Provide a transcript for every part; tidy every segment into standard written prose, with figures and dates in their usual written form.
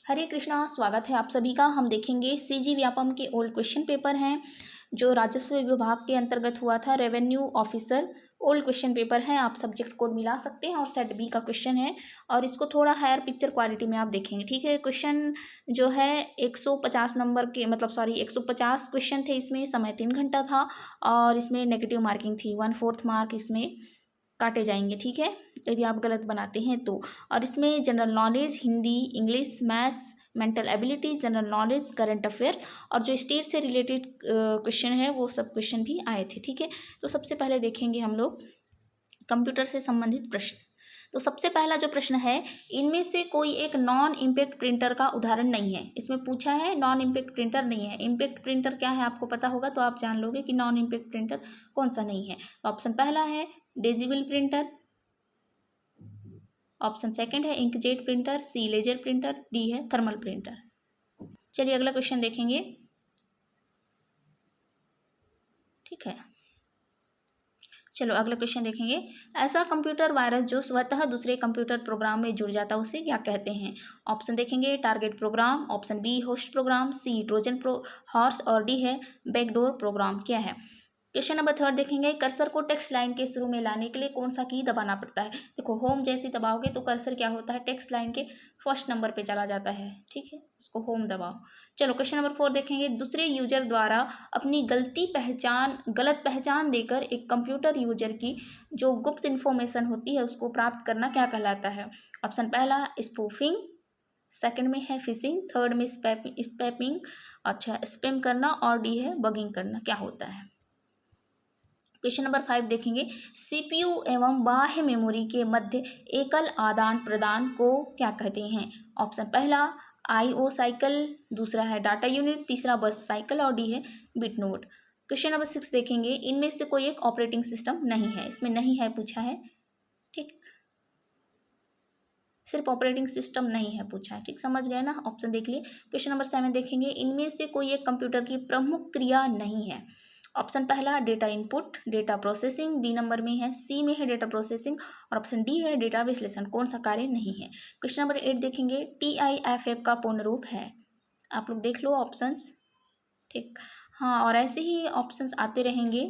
हरे कृष्णा, स्वागत है आप सभी का। हम देखेंगे सीजी व्यापम के ओल्ड क्वेश्चन पेपर हैं जो राजस्व विभाग के अंतर्गत हुआ था। Revenue officer old question paper है, आप सब्जेक्ट कोड मिला सकते हैं और सेट बी का क्वेश्चन है और इसको थोड़ा हायर पिक्चर क्वालिटी में आप देखेंगे। ठीक है, क्वेश्चन जो है 150 नंबर के, मतलब सॉरी 150 क्वेश्चन थे। इसमें समय 3 घंटा था और इसमें नेगेटिव मार्किंग थी, 1/4 मार्क इसमें काटे जाएंगे। ठीक है, यदि आप गलत बनाते हैं तो। और इसमें general knowledge, Hindi, English, maths, mental ability, general knowledge, current affair और जो स्टेट से रिलेटेड क्वेश्चन है वो सब क्वेश्चन भी आए थे। ठीक है, तो सबसे पहले देखेंगे हम लोग कंप्यूटर से संबंधित प्रश्न। तो सबसे पहला जो प्रश्न है, इनमें से कोई एक नॉन इम्पैक्ट प्रिंटर का उदाहरण नहीं है। इसमें पूछा है नॉन इम्पैक्ट प्रिंटर नहीं है। इम्पैक्ट प्रिंटर क्या है आपको पता होगा तो आप जान लोगे कि नॉन इम्पैक्ट प्रिंटर कौन सा नहीं है। तो ऑप्शन पहला है डिजिबल प्रिंटर, ऑप्शन सेकंड है इंकजेट प्रिंटर, सी लेजर प्रिंटर, डी है थर्मल प्रिंटर। चलिए अगला क्वेश्चन देखेंगे। ठीक है, चलो अगला क्वेश्चन देखेंगे। ऐसा कंप्यूटर वायरस जो स्वतः दूसरे कंप्यूटर प्रोग्राम में जुड़ जाता है उसे क्या कहते हैं। ऑप्शन देखेंगे target program, option B host program, C trojan horse और डी है बैकडोर प्रोग्राम। क्या है। क्वेश्चन नंबर 3 देखेंगे। कर्सर को टेक्स्ट लाइन के शुरू में लाने के लिए कौन सा की दबाना पड़ता है। देखो होम जैसे दबाओगे तो कर्सर क्या होता है, टेक्स्ट लाइन के फर्स्ट नंबर पे चला जाता है। ठीक है, इसको होम दबाओ। चलो क्वेश्चन नंबर 4 देखेंगे। दूसरे यूजर द्वारा अपनी गलत पहचान देकर एक कंप्यूटर यूजर की जो गुप्त इन्फॉर्मेशन होती है उसको प्राप्त करना क्या कहलाता है। ऑप्शन पहला स्पूफिंग, सेकंड में है फिशिंग, थर्ड में स्पैपिंग, अच्छा स्पैम करना और डी है बगिंग करना। क्या होता है। क्वेश्चन नंबर 5 देखेंगे। सीपीयू एवं बाह्य मेमोरी के मध्य एकल आदान प्रदान को क्या कहते हैं। ऑप्शन पहला आईओ साइकिल, दूसरा है डाटा यूनिट, तीसरा बस साइकिल और डी है बिट नोड। क्वेश्चन नंबर 6 देखेंगे। इनमें से कोई एक ऑपरेटिंग सिस्टम नहीं है। इसमें नहीं है पूछा है। ठीक, सिर्फ ऑपरेटिंग सिस्टम नहीं है पूछा है। ठीक, समझ गए ना, ऑप्शन देख लिए। क्वेश्चन नंबर 7 देखेंगे। इनमें से कोई एक कंप्यूटर की प्रमुख क्रिया नहीं है। ऑप्शन पहला data input, data processing, B number में है, सी में है डेटा प्रोसेसिंग और ऑप्शन डी है डेटा विश्लेषण। कौन सा कार्य नहीं है। क्वेश्चन नंबर 8 देखेंगे। TIFF का पूर्ण रूप है, आप लोग देख लो ऑप्शंस। ठीक, हाँ, और ऐसे ही ऑप्शंस आते रहेंगे।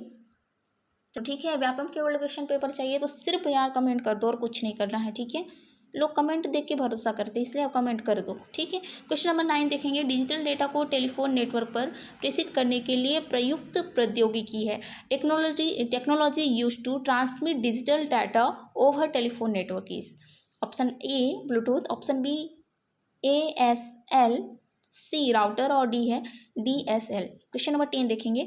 तो ठीक है, व्यापम के ओल्ड क्वेश्चन पेपर चाहिए तो सिर्फ यार कमेंट कर दो और कुछ नहीं करना है। ठीक है, लोग कमेंट देख के भरोसा करते हैं इसलिए आप कमेंट कर दो। ठीक है, क्वेश्चन नंबर 9 देखेंगे। डिजिटल डेटा को टेलीफोन नेटवर्क पर प्रेषित करने के लिए प्रयुक्त प्रौद्योगिकी है। Technology use to transmit digital data over telephone network is. Option A Bluetooth, option B ASL, C router और डी है DSL। क्वेश्चन नंबर 10 देखेंगे।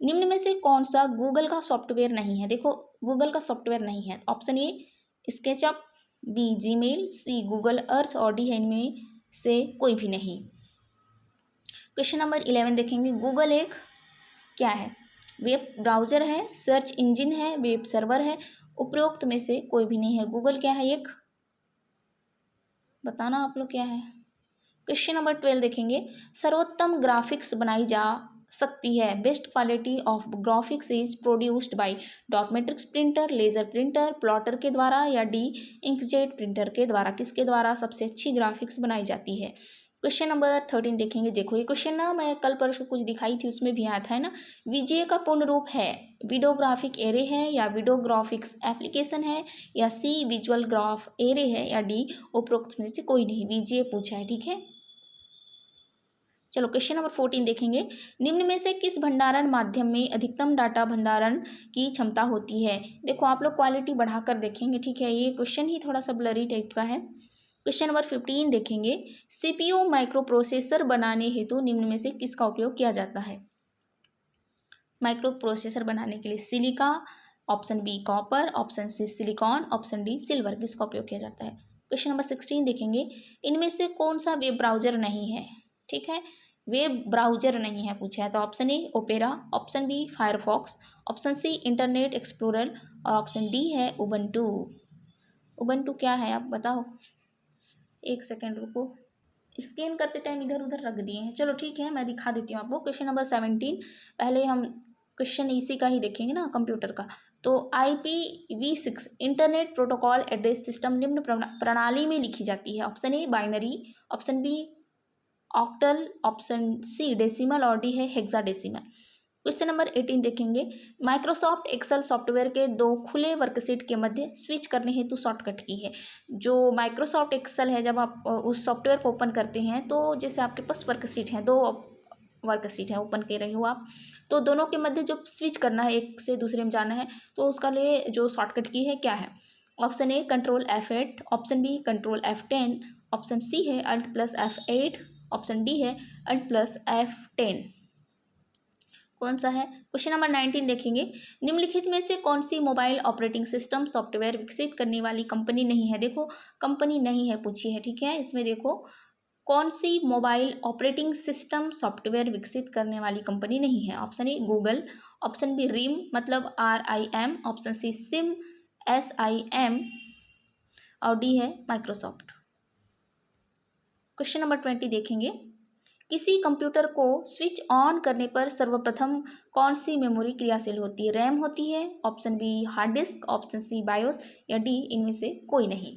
निम्न में से कौन सा गूगल का सॉफ्टवेयर नहीं है। देखो गूगल का सॉफ्टवेयर नहीं है। Option A SketchUp, B Gmail, C Google Earth और डी है इनमें से कोई भी नहीं। क्वेश्चन नंबर 11 देखेंगे। गूगल एक क्या है। वेब ब्राउजर है, सर्च इंजिन है, वेब सर्वर है, उपरोक्त में से कोई भी नहीं है। गूगल क्या है, एक बताना आप लोग क्या है। क्वेश्चन नंबर 12 देखेंगे। सर्वोत्तम ग्राफिक्स बनाई जा सकती है। Best quality of graphics is produced by dot matrix printer, laser printer, plotter के द्वारा या डी इंकजेट प्रिंटर के द्वारा। किसके द्वारा सबसे अच्छी ग्राफिक्स बनाई जाती है। क्वेश्चन नंबर 13 देखेंगे। देखो ये क्वेश्चन ना मैं कल परसों कुछ दिखाई थी उसमें भी आया था, है ना। VGA का पूर्ण रूप है वीडियोग्राफिक एरे है या वीडियो ग्राफिक्स एप्लीकेशन है या सी विजुअल ग्राफ एरे है या डी उपरोक्त में से कोई नहीं। VGA पूछा है। ठीक है, चलो क्वेश्चन नंबर 14 देखेंगे। निम्न में से किस भंडारण माध्यम में अधिकतम डाटा भंडारण की क्षमता होती है। देखो आप लोग क्वालिटी बढ़ाकर देखेंगे। ठीक है, ये क्वेश्चन ही थोड़ा सा ब्लरी टाइप का है। क्वेश्चन नंबर 15 देखेंगे। CPU माइक्रो प्रोसेसर बनाने हेतु निम्न में से किसका उपयोग किया जाता है। माइक्रो प्रोसेसर बनाने के लिए silica, option B copper, option C silicon, option D silver, किसका उपयोग किया जाता है। क्वेश्चन नंबर 16 देखेंगे। इनमें से कौन सा वेब ब्राउजर नहीं है। ठीक है, वेब ब्राउजर नहीं है पूछा है तो option A Opera, option B Firefox, option C Internet Explorer और ऑप्शन डी है उबंटू। उबंटू क्या है आप बताओ। एक सेकेंड रुको, स्कैन करते टाइम इधर उधर रख दिए हैं। चलो ठीक है, मैं दिखा देती हूँ आपको। क्वेश्चन नंबर 17 पहले हम क्वेश्चन इसी का ही देखेंगे ना, कंप्यूटर का। तो IPv6 internet protocol address system निम्न प्रणाली में लिखी जाती है। Option A binary, option B octal, option C decimal और डी है हेक्साडेसिमल। क्वेश्चन नंबर 18 देखेंगे, माइक्रोसॉफ्ट एक्सेल सॉफ्टवेयर के दो खुले वर्कशीट के मध्य स्विच करने हेतु शॉर्टकट की है। जो माइक्रोसॉफ्ट एक्सेल है, जब आप उस सॉफ्टवेयर को ओपन करते हैं तो जैसे आपके पास वर्कशीट हैं, दो वर्कशीट है, ओपन कर रहे हो आप, तो दोनों के मध्य जो स्विच करना है, एक से दूसरे में जाना है, तो उसका लिए जो शॉर्टकट की है क्या है? Option A control F8, option B control F10, option C है Alt+F8, ऑप्शन डी है Alt+F10। कौन सा है? क्वेश्चन नंबर 19 देखेंगे, निम्नलिखित में से कौन सी मोबाइल ऑपरेटिंग सिस्टम सॉफ्टवेयर विकसित करने वाली कंपनी नहीं है? देखो कंपनी नहीं है पूछी है, ठीक है। इसमें देखो कौन सी मोबाइल ऑपरेटिंग सिस्टम सॉफ्टवेयर विकसित करने वाली कंपनी नहीं है? Option A Google, option B RIM मतलब RIM, option C SIM SIM और डी है माइक्रोसॉफ्ट। क्वेश्चन नंबर 20 देखेंगे, किसी कंप्यूटर को स्विच ऑन करने पर सर्वप्रथम कौन सी मेमोरी क्रियाशील होती है? रैम होती है, option B hard disk, option C BIOS या डी इनमें से कोई नहीं।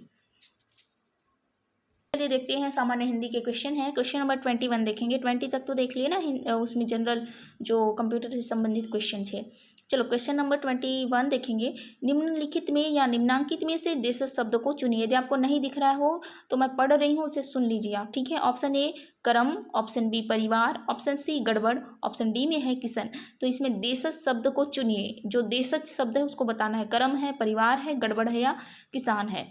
चलिए देखते हैं सामान्य हिंदी के क्वेश्चन है। क्वेश्चन नंबर 21 देखेंगे, 20 तक तो देख लिए ना, उसमें जनरल जो कंप्यूटर से संबंधित क्वेश्चन थे। चलो क्वेश्चन नंबर 21 देखेंगे, निम्नलिखित में या निम्नांकित में से देशज शब्द को चुनिए। यदि आपको नहीं दिख रहा हो तो मैं पढ़ रही हूँ, उसे सुन लीजिए आप, ठीक है। ऑप्शन ए करम, ऑप्शन बी परिवार, ऑप्शन सी गड़बड़, ऑप्शन डी में है किशन। तो इसमें देशज शब्द को चुनिए, जो देशज शब्द है उसको बताना है, करम है, परिवार है, गड़बड़ है या किसान है।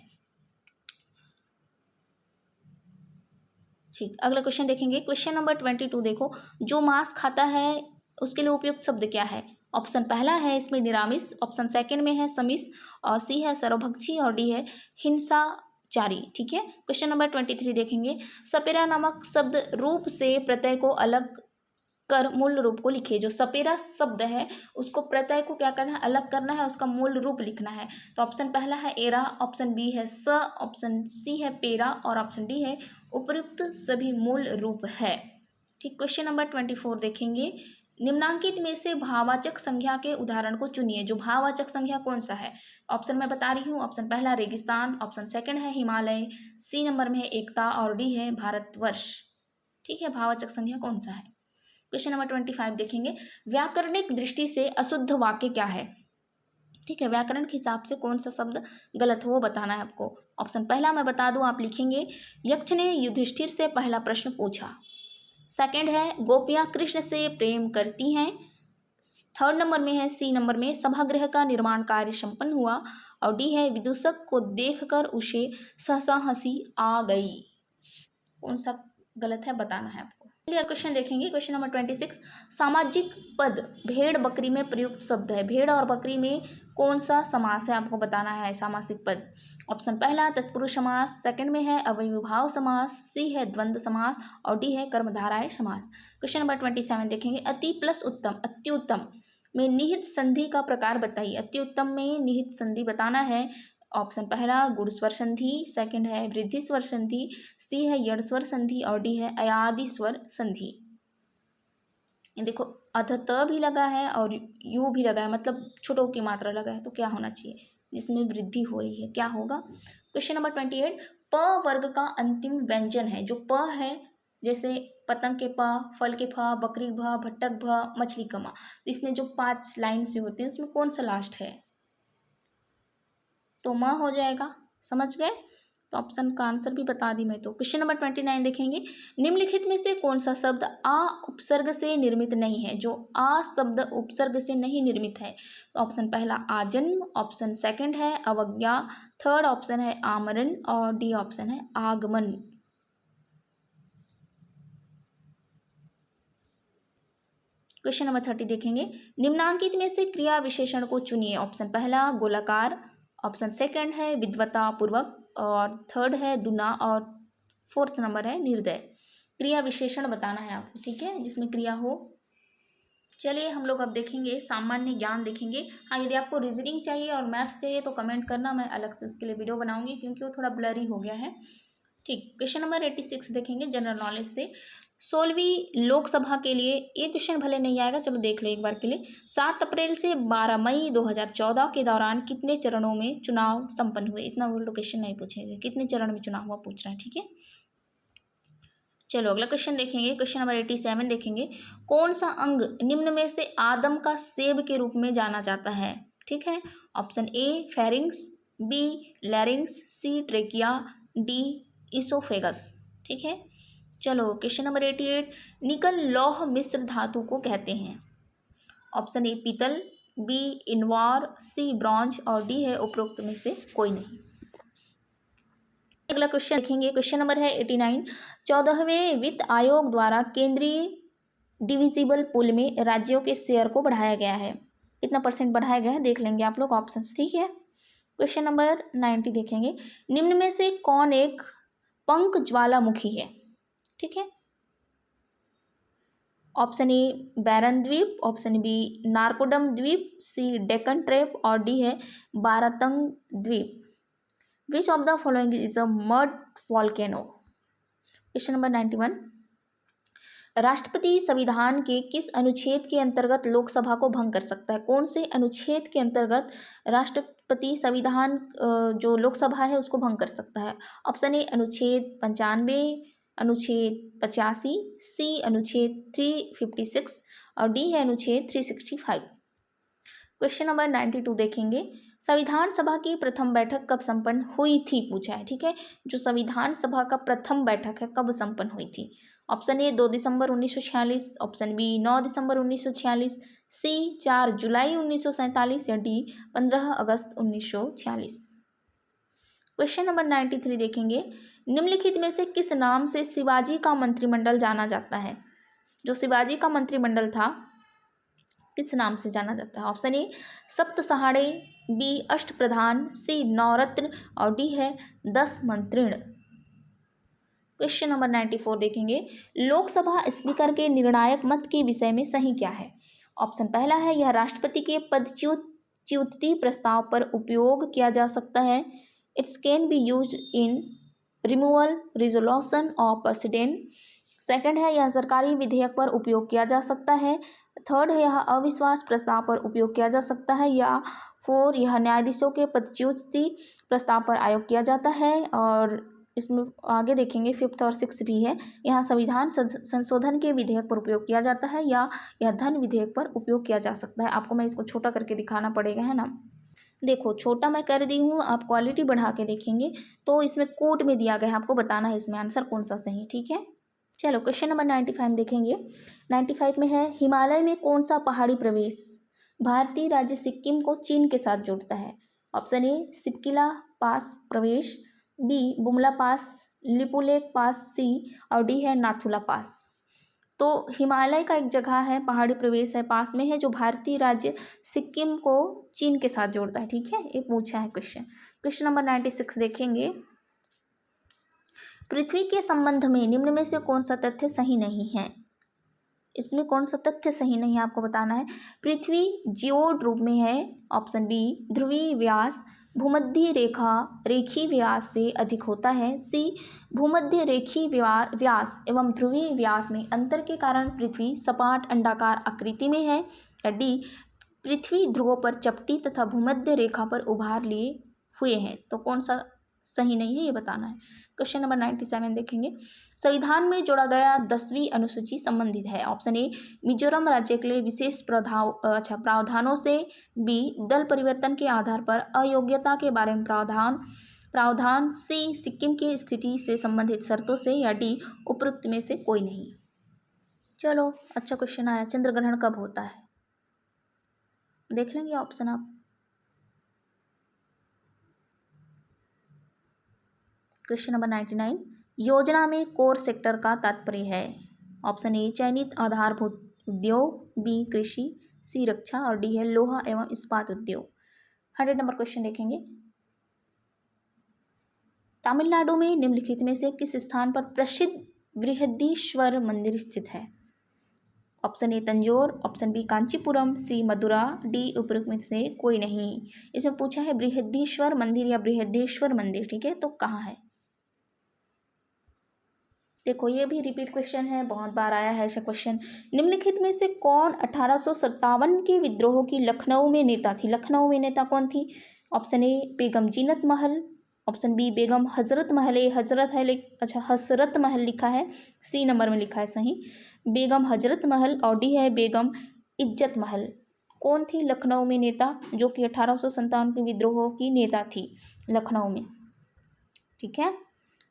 ठीक, अगला क्वेश्चन देखेंगे। क्वेश्चन नंबर 22 देखो, जो मांस खाता है उसके लिए उपयुक्त शब्द क्या है? ऑप्शन पहला है इसमें निरामिष, ऑप्शन सेकंड में है समिष, और सी है सर्वभक्षी और डी है हिंसाचारी, ठीक है। क्वेश्चन नंबर 23 देखेंगे, सपेरा नामक शब्द रूप से प्रत्यय को अलग कर मूल रूप को लिखिए। जो सपेरा शब्द है उसको प्रत्यय को क्या करना है? अलग करना है, उसका मूल रूप लिखना है। तो ऑप्शन पहला है एरा, ऑप्शन बी है स, ऑप्शन सी है पेरा और ऑप्शन डी है उपयुक्त सभी मूल रूप है। ठीक, क्वेश्चन नंबर 24 देखेंगे, निम्नांकित में से भाववाचक संज्ञा के उदाहरण को चुनिए। जो भाववाचक संज्ञा कौन सा है? ऑप्शन मैं बता रही हूँ, ऑप्शन पहला रेगिस्तान, ऑप्शन सेकंड है हिमालय, सी नंबर में है एकता और डी है भारतवर्ष। ठीक है, भाववाचक संज्ञा कौन सा है? क्वेश्चन नंबर 25 देखेंगे, व्याकरणिक दृष्टि से अशुद्ध वाक्य क्या है? ठीक है, व्याकरण के हिसाब से कौन सा शब्द गलत है वो बताना है आपको। ऑप्शन पहला मैं बता दूं, आप लिखेंगे, यक्ष ने युधिष्ठिर से पहला प्रश्न पूछा। सेकंड है गोपियां कृष्ण से प्रेम करती हैं। थर्ड नंबर में है, सी नंबर में सभागृह का निर्माण कार्य संपन्न हुआ और डी है विदूषक को देखकर उसे सहसा हंसी आ गई। कौन सा गलत है बताना है आपको। चलिए क्वेश्चन देखेंगे। क्वेश्चन नंबर 26, सामाजिक पद भेड़ बकरी में प्रयुक्त शब्द है। भेड़ और बकरी में कौन सा समास है आपको बताना है सामासिक पद। ऑप्शन पहला तत्पुरुष समास, सेकंड में है अव्ययीभाव समास, सी है द्वंद्व समास और डी है कर्मधारय समास। क्वेश्चन नंबर 27 देखेंगे, अति प्लस उत्तम अत्युत्तम में निहित संधि का प्रकार बताइए। अत्युत्तम में निहित संधि बताना है। ऑप्शन पहला गुण स्वर संधि, सेकंड है वृद्धि स्वर संधि, सी है यड़ स्वर संधि और डी है अयादि स्वर संधि। देखो अथ त भी लगा है और यू भी लगा है, मतलब छोटों की मात्रा लगा है, तो क्या होना चाहिए? जिसमें वृद्धि हो रही है, क्या होगा? क्वेश्चन नंबर 28, प वर्ग का अंतिम व्यंजन है। जो प है, जैसे पतंग के प, फल के फ, बकरी भ, भट्टक भ, मछली का म, इसमें जो 5 लाइन से होते हैं उसमें कौन सा लास्ट है? तो म हो जाएगा, समझ गए? तो ऑप्शन का आंसर भी बता दी मैं तो। क्वेश्चन नंबर 29 देखेंगे, निम्नलिखित में से कौन सा शब्द आ उपसर्ग से निर्मित नहीं है? जो आ शब्द उपसर्ग से नहीं निर्मित है, तो ऑप्शन पहला आजन्म, ऑप्शन सेकंड है अवज्ञा, थर्ड ऑप्शन है आमरण और डी ऑप्शन है आगमन। क्वेश्चन नंबर 30 देखेंगे, निम्नांकित में से क्रिया विशेषण को चुनिए। ऑप्शन पहला गोलाकार, ऑप्शन सेकंड है विद्वता पूर्वक और थर्ड है दुना और फोर्थ नंबर है निर्दय। क्रिया विशेषण बताना है आपको, ठीक है, जिसमें क्रिया हो। चलिए हम लोग अब देखेंगे सामान्य ज्ञान देखेंगे। हाँ, यदि आपको रीजनिंग चाहिए और मैथ्स चाहिए तो कमेंट करना, मैं अलग से उसके लिए वीडियो बनाऊंगी क्योंकि वो थोड़ा ब्लरी हो गया है। ठीक, क्वेश्चन नंबर 86 देखेंगे जनरल नॉलेज से। 16वीं लोकसभा के लिए ये क्वेश्चन भले नहीं आएगा, चलो देख लो एक बार के लिए। 7 अप्रैल से 12 मई 2014 के दौरान कितने चरणों में चुनाव संपन्न हुए? इतना वो क्वेश्चन नहीं पूछेंगे, कितने चरण में चुनाव हुआ पूछ रहा है, ठीक है। चलो अगला क्वेश्चन देखेंगे, क्वेश्चन नंबर 87 देखेंगे। कौन सा अंग निम्न में से आदम का सेब के रूप में जाना जाता है? ठीक है, option A pharynx, B larynx, C trachea, D oesophagus. ठीक है, चलो क्वेश्चन नंबर 88, निकल लौह मिश्र धातु को कहते हैं? ऑप्शन ए पीतल, बी इनवार, सी ब्रॉन्ज और डी है उपरोक्त में से कोई नहीं। अगला क्वेश्चन देखेंगे, क्वेश्चन नंबर है 89, 14वें वित्त आयोग द्वारा केंद्रीय डिविजिबल पूल में राज्यों के शेयर को बढ़ाया गया है। कितना % बढ़ाया गया है देख लेंगे आप लोग ऑप्शंस। ठीक है, क्वेश्चन नंबर 90 देखेंगे, निम्न में से कौन एक पंख ज्वालामुखी है? ठीक है, ऑप्शन ए बैरन द्वीप, ऑप्शन बी नारकोडम द्वीप, सी डेक्कन ट्रेप और डी है बारातंग द्वीप। Which of the following is a mud volcano? Question number 91, राष्ट्रपति संविधान के किस अनुच्छेद के अंतर्गत लोकसभा को भंग कर सकता है? कौन से अनुच्छेद के अंतर्गत राष्ट्रपति संविधान जो लोकसभा है उसको भंग कर सकता है? ऑप्शन ए अनुच्छेद 95, अनुच्छेद 85, सी अनुच्छेद 356 और डी है अनुच्छेद 365। क्वेश्चन नंबर 92 देखेंगे, संविधान सभा की प्रथम बैठक कब संपन्न हुई थी पूछा है। ठीक है, जो संविधान सभा का प्रथम बैठक है कब संपन्न हुई थी? ऑप्शन ए 2 दिसंबर 1946, ऑप्शन बी 9 दिसंबर 1946, सी 4 जुलाई 1947 या डी 15 अगस्त 1946। क्वेश्चन नंबर 93 देखेंगे, निम्नलिखित में से किस नाम से शिवाजी का मंत्रिमंडल जाना जाता है? जो शिवाजी का मंत्रिमंडल था किस नाम से जाना जाता है? ऑप्शन ए सप्त सहाड़े, बी अष्ट प्रधान, सी नवरत्न और डी है 10 मंत्रिण। क्वेश्चन नंबर 94 देखेंगे, लोकसभा स्पीकर के निर्णायक मत के विषय में सही क्या है? ऑप्शन पहला है यह राष्ट्रपति के पदच्युति प्रस्ताव पर उपयोग किया जा सकता है। It's can be used in removal resolution of president. Second है यह सरकारी विधेयक पर उपयोग किया जा सकता है। थर्ड है यह अविश्वास प्रस्ताव पर उपयोग किया जा सकता है। या 4 यह न्यायाधीशों के पदच्युति प्रस्ताव पर आयोग किया जाता है। और इसमें आगे देखेंगे 5th और 6th भी है, यहाँ संविधान संशोधन के विधेयक पर उपयोग किया जाता है या यह धन विधेयक पर उपयोग किया जा सकता है। आपको मैं इसको छोटा करके दिखाना पड़ेगा, है ना। देखो छोटा मैं कर दी हूँ, आप क्वालिटी बढ़ा के देखेंगे तो इसमें कोड में दिया गया है, आपको बताना है इसमें आंसर कौन सा सही। ठीक है, चलो क्वेश्चन नंबर 95 देखेंगे। 95 में है, हिमालय में कौन सा पहाड़ी प्रवेश भारतीय राज्य सिक्किम को चीन के साथ जोड़ता है? ऑप्शन ए सिपकिला पास प्रवेश, बी बुमला पास, लिपुलेक पास, सी और डी है नाथुला पास। तो हिमालय का एक जगह है, पहाड़ी प्रवेश है, पास में है, जो भारतीय राज्य सिक्किम को चीन के साथ जोड़ता है। ठीक है, ये पूछा है क्वेश्चन। क्वेश्चन नंबर 96 देखेंगे, पृथ्वी के संबंध में निम्न में से कौन सा तथ्य सही नहीं है? इसमें कौन सा तथ्य सही नहीं है आपको बताना है। पृथ्वी जियोड रूप में है, ऑप्शन बी ध्रुवीय व्यास भूमध्य रेखी व्यास से अधिक होता है। सी भूमध्य रेखी व्यास एवं ध्रुवीय व्यास में अंतर के कारण पृथ्वी सपाट अंडाकार आकृति में है। या डी पृथ्वी ध्रुवों पर चपटी तथा भूमध्य रेखा पर उभार लिए हुए हैं। तो कौन सा सही नहीं है ये बताना है। क्वेश्चन नंबर 97 देखेंगे, संविधान में जोड़ा गया 10वीं अनुसूची संबंधित है। ऑप्शन ए मिजोरम राज्य के लिए विशेष प्रावधानों से, बी दल परिवर्तन के आधार पर अयोग्यता के बारे में प्रावधान, सी सिक्किम की स्थिति से संबंधित शर्तों से या डी उपरोक्त में से कोई नहीं। चलो अच्छा क्वेश्चन आया, चंद्र ग्रहण कब होता है देख लेंगे ऑप्शन आप। क्वेश्चन नंबर 99, योजना में कोर सेक्टर का तात्पर्य है। ऑप्शन ए चयनित आधारभूत उद्योग, बी कृषि, सी रक्षा और डी है लोहा एवं इस्पात उद्योग। 100 नंबर क्वेश्चन देखेंगे, तमिलनाडु में निम्नलिखित में से किस स्थान पर प्रसिद्ध बृहदीश्वर मंदिर स्थित है? Option A Tanjore, option B Kanchipuram, C Madura, D उपरोक्त में से कोई नहीं। इसमें पूछा है बृहदीश्वर मंदिर या बृहदेश्वर मंदिर। ठीक है, तो कहाँ है? देखो ये भी रिपीट क्वेश्चन है, बहुत बार आया है ऐसा क्वेश्चन। निम्नलिखित में से कौन 1857 के विद्रोह की लखनऊ में नेता थी? लखनऊ में नेता कौन थी? ऑप्शन ए बेगम जीनत महल, ऑप्शन बी बेगम हजरत महल, हजरत है अच्छा हसरत महल लिखा है, सी नंबर में लिखा है सही, बेगम हजरत महल। और डी है बेगम इज्जत महल। कौन थी लखनऊ में नेता जो कि 1857 के विद्रोह की नेता थी लखनऊ में? ठीक है,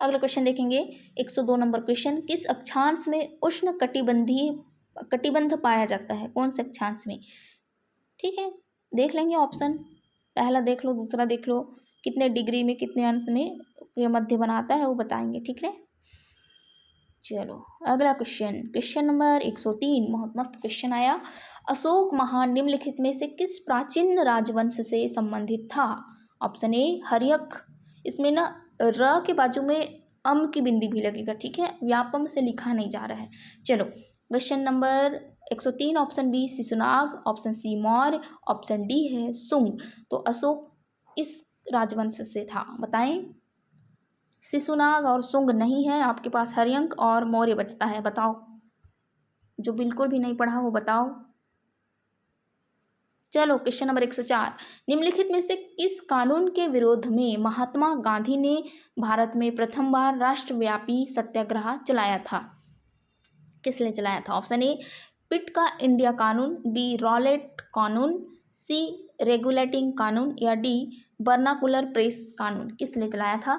अगला क्वेश्चन देखेंगे 102 नंबर क्वेश्चन, किस अक्षांश में उष्ण कटिबंध पाया जाता है? कौन से अक्षांश में? ठीक है, देख लेंगे ऑप्शन, पहला देख लो, दूसरा देख लो, कितने डिग्री में कितने अंश में ये मध्य बनाता है वो बताएंगे। ठीक है, चलो अगला क्वेश्चन, क्वेश्चन नंबर 103, बहुत मस्त क्वेश्चन आया। अशोक महान निम्नलिखित में से किस प्राचीन राजवंश से संबंधित था? ऑप्शन ए हर्यक, इसमें ना र के बाजू में अम की बिंदी भी लगेगा। ठीक है, व्यापम से लिखा नहीं जा रहा है। चलो question number 103, option B Shishunaga, option C Maurya, option D है सुंग। तो अशोक इस राजवंश से था, बताएं। शिशुनाग और सुंग नहीं है आपके पास, हर्यंक और मौर्य बचता है, बताओ। जो बिल्कुल भी नहीं पढ़ा वो बताओ। चलो क्वेश्चन नंबर 104, निम्नलिखित में से किस कानून के विरोध में महात्मा गांधी ने भारत में प्रथम बार राष्ट्रव्यापी सत्याग्रह चलाया था? किस लिए चलाया था? ऑप्शन ए पिट का इंडिया कानून, बी रॉलेट कानून, सी रेगुलेटिंग कानून, या डी बर्नाकुलर प्रेस कानून। किस लिए चलाया था?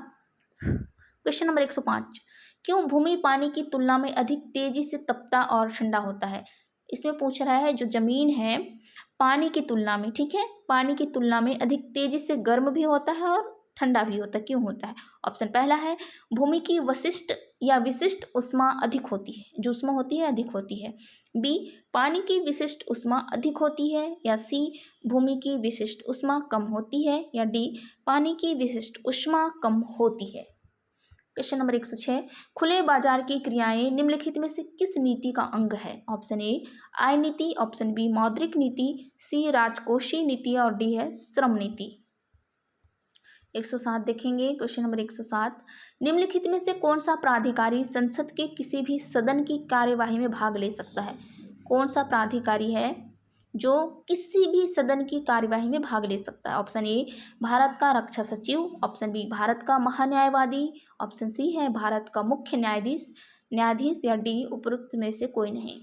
क्वेश्चन नंबर 105, क्यों भूमि पानी की तुलना में अधिक तेजी से तपता और ठंडा होता है? इसमें पूछ रहा है जो जमीन है पानी की तुलना में, ठीक है, पानी की तुलना में अधिक तेजी से गर्म भी होता है और ठंडा भी होता है, क्यों होता है? ऑप्शन पहला है भूमि की वशिष्ट या विशिष्ट उष्मा अधिक होती है, जो उष्मा होती है अधिक होती है, बी पानी की विशिष्ट उष्मा अधिक होती है, या सी भूमि की विशिष्ट उष्मा कम होती है, या डी पानी की विशिष्ट उष्मा कम होती है। क्वेश्चन नंबर 106, खुले बाजार की क्रियाएं निम्नलिखित में से किस नीति का अंग है? ऑप्शन ए आय नीति, ऑप्शन बी मौद्रिक नीति, सी राजकोषीय नीति, और डी है श्रम नीति। 107 देखेंगे, क्वेश्चन नंबर 107, निम्नलिखित में से कौन सा प्राधिकारी संसद के किसी भी सदन की कार्यवाही में भाग ले सकता है? कौन सा प्राधिकारी है जो किसी भी सदन की कार्यवाही में भाग ले सकता है? ऑप्शन ए भारत का रक्षा सचिव, ऑप्शन बी भारत का महान्यायवादी, ऑप्शन सी है भारत का मुख्य न्यायाधीश, या डी उपरोक्त में से कोई नहीं।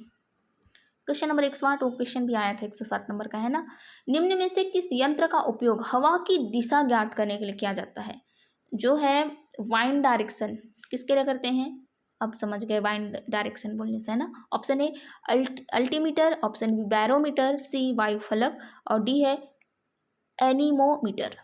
क्वेश्चन नंबर 108, वो क्वेश्चन भी आया था 107 नंबर का, है ना। निम्न में से किस यंत्र का उपयोग हवा की दिशा ज्ञात करने के लिए किया जाता है? जो है वाइंड डायरेक्शन, किसके लिए करते हैं? अब समझ गए वाइंड डायरेक्शन बोलने से, है ना। Option A altimeter, option B barometer, C वायु फलक, और डी है एनीमोमीटर।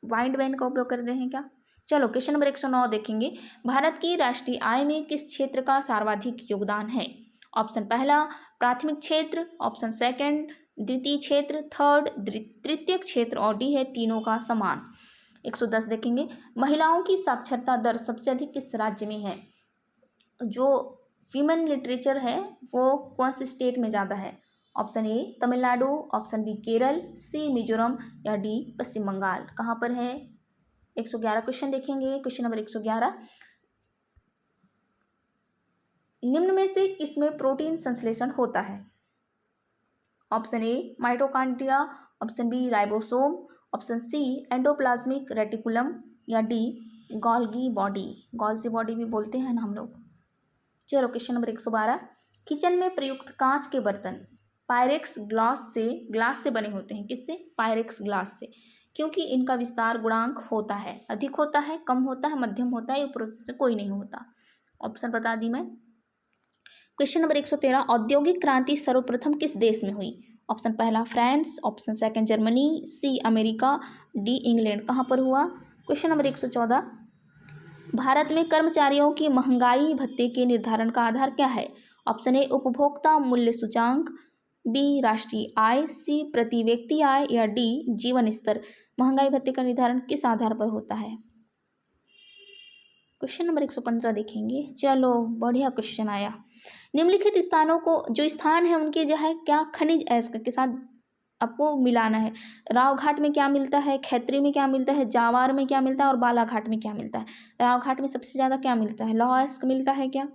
वाइंड वैन का उपयोग करते हैं क्या? चलो क्वेश्चन नंबर 109 देखेंगे, भारत की राष्ट्रीय आय में किस क्षेत्र का सर्वाधिक योगदान है? ऑप्शन पहला प्राथमिक क्षेत्र, ऑप्शन सेकंड द्वितीय क्षेत्र, थर्ड तृतीय क्षेत्र, और डी है तीनों का समान। 110 देखेंगे, महिलाओं की साक्षरता दर सबसे अधिक किस राज्य में है? जो फीमेल लिटरेचर है वो कौन से स्टेट में ज़्यादा है? Option A Tamil Nadu, option B Kerala, C Mizoram, या डी पश्चिम बंगाल। कहाँ पर है? 111 क्वेश्चन देखेंगे, क्वेश्चन नंबर 111, निम्न में से किसमें प्रोटीन संश्लेषण होता है? Option A mitochondria, option B ribosome, option C endoplasmic reticulum, या डी गोल्गी बॉडी भी बोलते हैं ना हम लोग। चलो क्वेश्चन नंबर 112, किचन में प्रयुक्त कांच के बर्तन पायरेक्स ग्लास से बने होते हैं। किससे? पायरेक्स ग्लास से। क्योंकि इनका विस्तार गुणांक होता है, अधिक होता है, कम होता है, मध्यम होता है, उपरोक्त से कोई नहीं होता। ऑप्शन बता दी मैं। क्वेश्चन नंबर 113, औद्योगिक क्रांति सर्वप्रथम किस देश में हुई? ऑप्शन पहला France, option second Germany, C America, D England. कहाँ पर हुआ? क्वेश्चन नंबर 114, भारत में कर्मचारियों की महंगाई भत्ते के निर्धारण का आधार क्या है? ऑप्शन ए उपभोक्ता मूल्य सूचांक, बी राष्ट्रीय आय, सी प्रति व्यक्ति आय, या डी जीवन स्तर। महंगाई भत्ते का निर्धारण किस आधार पर होता है? क्वेश्चन नंबर 115 देखेंगे। चलो बढ़िया क्वेश्चन आया। निम्नलिखित स्थानों को जो स्थान है उनके जो है क्या खनिज अयस्क के साथ आपको मिलाना है। राव घाट में क्या मिलता है, खैत्री में क्या मिलता है, जावार में क्या मिलता है, और बालाघाट में क्या मिलता है। राव घाट में सबसे ज़्यादा क्या मिलता है? लौह अयस्क मिलता है क्या?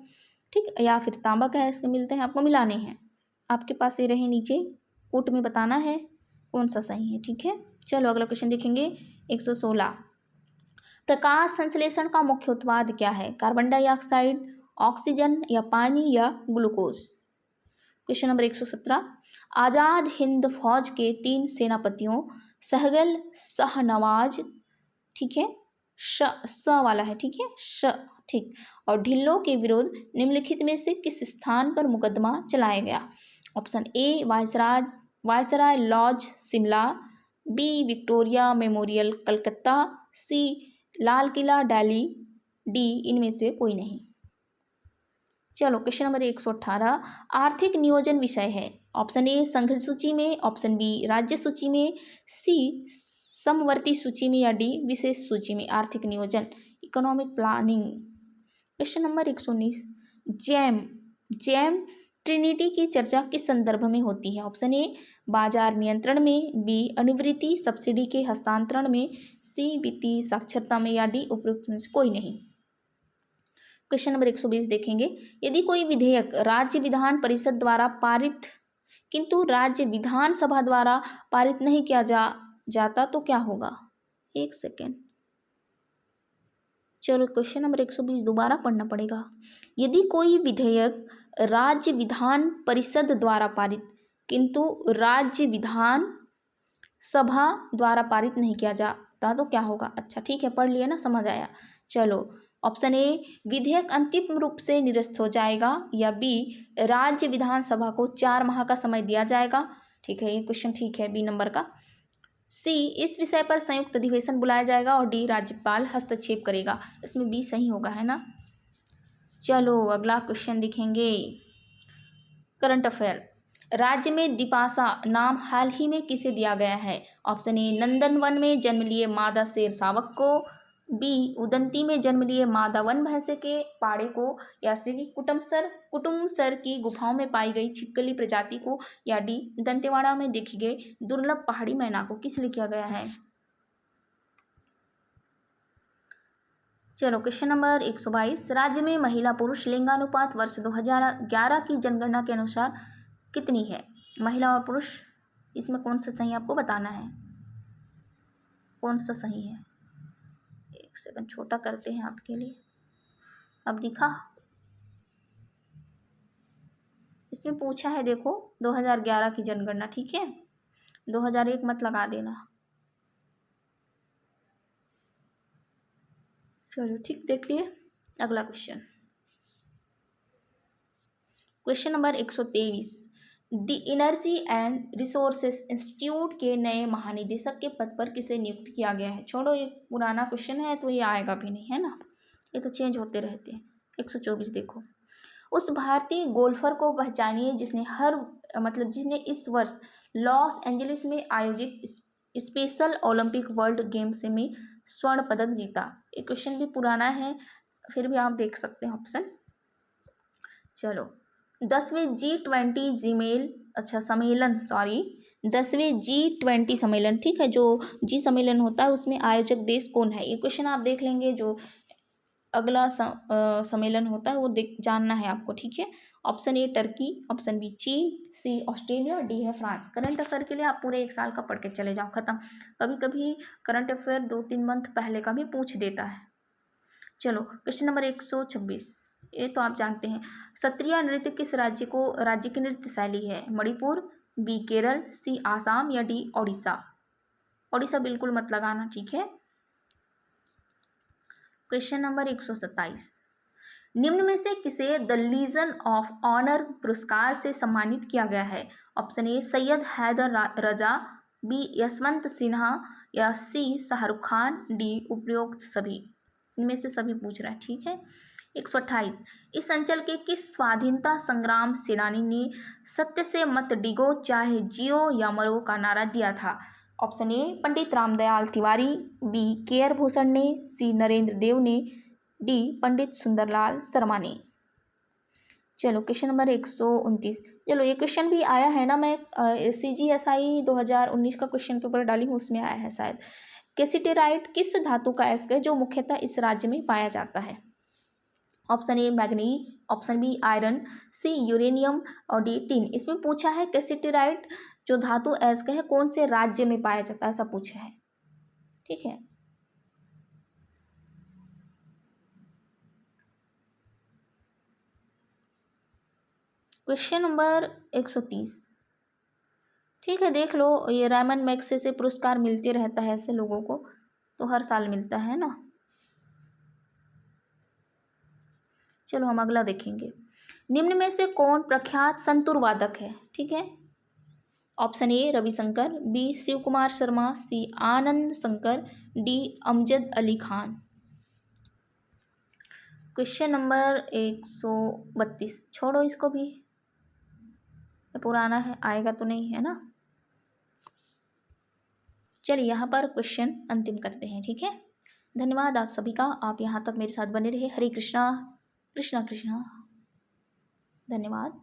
ठीक, या फिर तांबा के अयस्क मिलते हैं। आपको मिलाने हैं, आपके पास ये रहे नीचे कूट में बताना है कौन सा सही है। ठीक है, चलो अगला क्वेश्चन देखेंगे 116। प्रकाश संश्लेषण का मुख्य उत्पाद क्या है? कार्बन डाइऑक्साइड, ऑक्सीजन या पानी या glucose. Question number 117। Azad Hind फौज के 3 सेनापतियों सहगल, शाहनवाज, ठीक है, स वाला है, ठीक है, ठीक, और ढिल्लो के विरुद्ध निम्नलिखित में से किस स्थान पर मुकदमा चलाया गया? Option A viceroy lodge Shimla, B Victoria Memorial Calcutta, C Lal Qila Delhi, D इनमें से कोई नहीं। चलो क्वेश्चन नंबर 118। आर्थिक नियोजन विषय है। ऑप्शन ए संघ सूची में, ऑप्शन बी राज्य सूची में, सी समवर्ती सूची में या डी विशेष सूची में। आर्थिक नियोजन, economic planning. Question number 119। Jam Trinity की चर्चा किस संदर्भ में होती है? ऑप्शन ए बाजार नियंत्रण में, बी अनुवृत्ति सब्सिडी के हस्तांतरण में, सी वित्तीय साक्षरता में या डी उपरोक्त में से कोई नहीं। क्वेश्चन नंबर 120 देखेंगे। यदि कोई विधेयक राज्य विधान परिषद द्वारा पारित किंतु राज्य विधानसभा द्वारा पारित नहीं किया जाता तो क्या होगा? एक सेकेंड, चलो क्वेश्चन नंबर 120 दोबारा पढ़ना पड़ेगा। यदि कोई विधेयक राज्य विधान परिषद द्वारा पारित किंतु राज्य विधान सभा द्वारा पारित नहीं किया जाता तो क्या होगा? अच्छा ठीक है, पढ़ लिया ना, समझ आया। चलो ऑप्शन ए विधेयक अंतिम रूप से निरस्त हो जाएगा, या बी राज्य विधानसभा को 4 माह का समय दिया जाएगा। ठीक है, ये क्वेश्चन ठीक है, बी नंबर का। सी इस विषय पर संयुक्त अधिवेशन बुलाया जाएगा, और डी राज्यपाल हस्तक्षेप करेगा। इसमें बी सही होगा, है ना। चलो अगला क्वेश्चन देखेंगे। Current affair. राज्य में दिपासा नाम हाल ही में किसे दिया गया है? ऑप्शन ए नंदनवन में जन्म लिए मादा शेर शावक को, बी उदंती में जन्म लिए मादा वन भैंसे के पाड़े को, या सी कुटुमसर की गुफाओं में पाई गई छिपकली प्रजाति को, या डी दंतेवाड़ा में देखी गई दुर्लभ पहाड़ी मैना को। किस लिए किया गया है? चलो क्वेश्चन नंबर 122। राज्य में महिला पुरुष लिंगानुपात वर्ष 2011 की जनगणना के अनुसार कितनी है? महिला और पुरुष, इसमें कौन सा सही आपको बताना है, कौन सा सही है। एक सेकंड छोटा करते हैं आपके लिए। अब दिखा, इसमें पूछा है देखो 2011 की जनगणना, ठीक है, 2001 मत लगा देना। चलो ठीक, देख लिए। अगला question, question number 123। The energy and resources institute के नए महानिदेशक के पद पर किसे नियुक्त किया गया है? छोड़ो, ये पुराना क्वेश्चन है तो ये आएगा भी नहीं, है ना, ये तो चेंज होते रहते हैं। 124 देखो। उस भारतीय गोल्फर को पहचानिए जिसने इस वर्ष लॉस एंजलिस में आयोजित स्पेशल ओलंपिक वर्ल्ड गेम्स में स्वर्ण पदक जीता। ये क्वेश्चन भी पुराना है, फिर भी आप देख सकते हैं ऑप्शन। चलो 10वें G20 सम्मेलन, ठीक है, जो जी सम्मेलन होता है उसमें आयोजक देश कौन है? ये क्वेश्चन आप देख लेंगे। जो अगला सम्मेलन होता है वो जानना है आपको, ठीक है। Option A Turkey, option B चीन, सी ऑस्ट्रेलिया, डी है फ्रांस। करंट अफेयर के लिए आप पूरे 1 साल का पढ़ के चले जाओ, खत्म। कभी कभी करंट अफेयर 2-3 मंथ पहले का भी पूछ देता है। चलो क्वेश्चन नंबर 126, ये तो आप जानते हैं। सत्रिया नृत्य किस राज्य की नृत्य शैली है? मणिपुर, बी केरल, सी आसाम, या डी ओडिशा। ओडिशा बिल्कुल मत लगाना, ठीक है। Question number 127। निम्न में से किसे द लीजन ऑफ ऑनर पुरस्कार से सम्मानित किया गया है? Option A Syed Haider Raza, B Yashwant Sinha, या सी शाहरुख खान, डी उपरोक्त सभी। इनमें से सभी पूछ रहा है, ठीक है। 128। इस अंचल के किस स्वाधीनता संग्राम सेनानी ने सत्य से मत डिगो चाहे जियो या मरो का नारा दिया था? Option A Pandit Ramdayal Tiwari, B K R. Bhushan ने, सी नरेंद्र देव ने, डी पंडित सुंदरलाल शर्मा ने। चलो क्वेश्चन नंबर 129। चलो ये क्वेश्चन भी आया है ना, मैं CGSI 2019 का क्वेश्चन पेपर डाली हूँ, उसमें आया है शायद। कैसिटेराइट किस धातु का अयस्क है जो मुख्यतः इस राज्य में पाया जाता है? Option A manganese, option B iron, C uranium, और डी टिन। इसमें पूछा है कैसिटेराइट जो धातु अयस्क है कौन से राज्य में पाया जाता है, ऐसा पूछा है। ठीक है, क्वेश्चन नंबर 130। ठीक है, देख लो, ये रायमन मैग्सेसे से पुरस्कार मिलते रहता है ऐसे लोगों को, तो हर साल मिलता है ना। चलो हम अगला देखेंगे। निम्न में से कौन प्रख्यात संतूर वादक है? ठीक है, option A Ravishankar, B Shiv Kumar Sharma, C Anand Shankar, D Amjad Ali Khan. Question number 132, छोड़ो इसको भी, ये पुराना है, आएगा तो नहीं है ना। चलिए यहाँ पर क्वेश्चन अंतिम करते हैं। ठीक है, धन्यवाद आप सभी का, आप यहाँ तक मेरे साथ बने रहे। हरे कृष्णा कृष्णा कृष्णा, धन्यवाद।